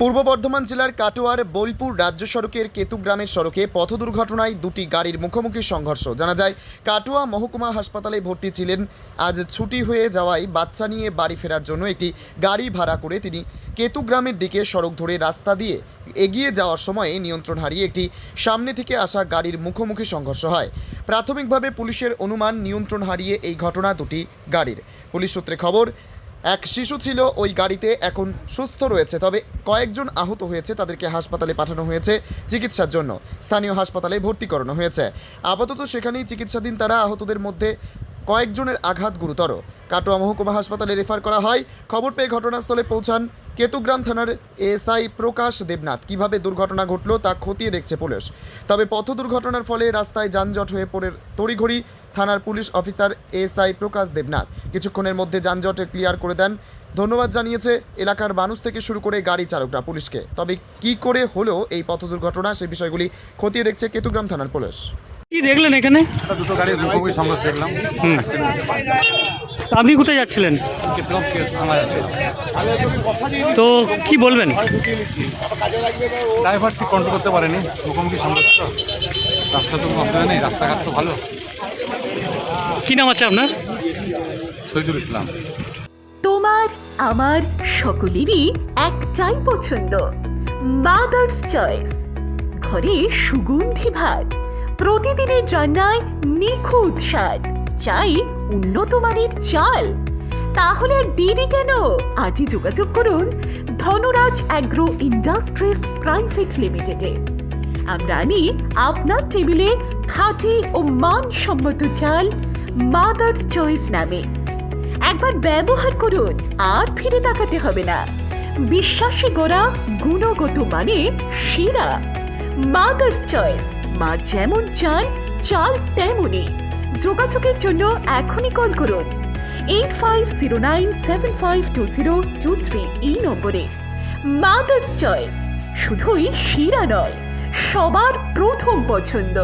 পূর্ব বর্ধমান জেলার কাটোয়ার বোলপুর রাজ্য সড়কের কেতুগ্রামের সড়কে পথ দুর্ঘটনায় দুটি গাড়ির মুখোমুখি সংঘর্ষ। জানা যায়, কাটোয়া মহকুমা হাসপাতালে ভর্তি ছিলেন। আজ ছুটি হয়ে যাওয়ায় বাচ্চা নিয়ে বাড়ি ফেরার জন্য একটি গাড়ি ভাড়া করে তিনি কেতুগ্রামের দিকে সড়ক ধরে রাস্তা দিয়ে এগিয়ে যাওয়ার সময়ে নিয়ন্ত্রণ হারিয়ে একটি সামনে থেকে আসা গাড়ির মুখোমুখি সংঘর্ষ হয়। প্রাথমিকভাবে পুলিশের অনুমান, নিয়ন্ত্রণ হারিয়ে এই ঘটনা দুটি গাড়ির। পুলিশ সূত্রে খবর, এক শিশু ছিল ওই গাড়িতে, এখন সুস্থ রয়েছে, তবে কয়েকজন আহত হয়েছে। তাদেরকে হাসপাতালে পাঠানো হয়েছে চিকিৎসার জন্য। স্থানীয় হাসপাতালে ভর্তি করানো হয়েছে। আপাতত সেখানেই চিকিৎসাধীন তারা। আহতদের মধ্যে কয়েকজনের আঘাত গুরুতর। কাটোয়া মহকুমা হাসপাতালে রেফার করা হয়। খবর পেয়ে ঘটনাস্থলে পৌঁছান কেতুগ্রাম থানার এসআই প্রকাশ দেবনাথ। কিভাবে দুর্ঘটনা ঘটল তা খতিয়ে দেখছে পুলিশ। তবে পথ দুর্ঘটনার ফলে রাস্তায় যানজট হয়ে পড়ে তড়িঘড়ি থানার পুলিশ অফিসার এসআই প্রকাশ দেবনাথ কিছুক্ষণের মধ্যে যানজট ক্লিয়ার করে দেন। ধন্যবাদ জানিয়েছে এলাকার মানুষ থেকে শুরু করে গাড়ি চালকরা পুলিশকে। তবে কি করে হলো এই পথ দুর্ঘটনা, সেই বিষয়গুলি খতিয়ে দেখছে কেতুগ্রাম থানার পুলিশ। কি দেখলেন এখানে? দুটো গাড়ির মুখোমুখি সংঘর্ষ দেখলাম। তো আপনি কোথায় যাচ্ছিলেন? তো কি বলবেন? ড্রাইভার ঠিক কন্ট্রোল করতে পারেনি, মুখোমুখি সংঘর্ষ। রাস্তা তো অসুবিধা নেই, রাস্তাঘাট তো ভালো। কি নাম আছে আপনার? শহীদুল ইসলাম। তোমার আমার সকলেরই একটাই পছন্দ, মাদার্স চয়েস। ঘরে সুগন্ধি ভাত, প্রতিদিনের রান্নায় নিখুঁত স্বাদ, চাই উন্নত মানের চাল। তাহলে আর দেরি কেন? আজই যোগাযোগ করুন ধনরাজ অ্যাগ্রো ইন্ডাস্ট্রিজ প্রাইভেট লিমিটেডে। আমরা আনি আপনার টেবিলে খাঁটি ও মানসম্মত চাল মাদার্স চয়েস নামে। একবার ব্যবহার করুন, আর ফিরে তাকাতে হবে না। বিশ্বাসে গড়া, গুণগত মানে সেরা মাদার্স চয়েস। মা যেমন চান, চাল তেমনই। যোগাযোগের জন্য এখনই কল করুন 8509752023 এই নম্বরে। মাদার্স চয়েস শুধুই সেরা নয়, সবার প্রথম পছন্দ।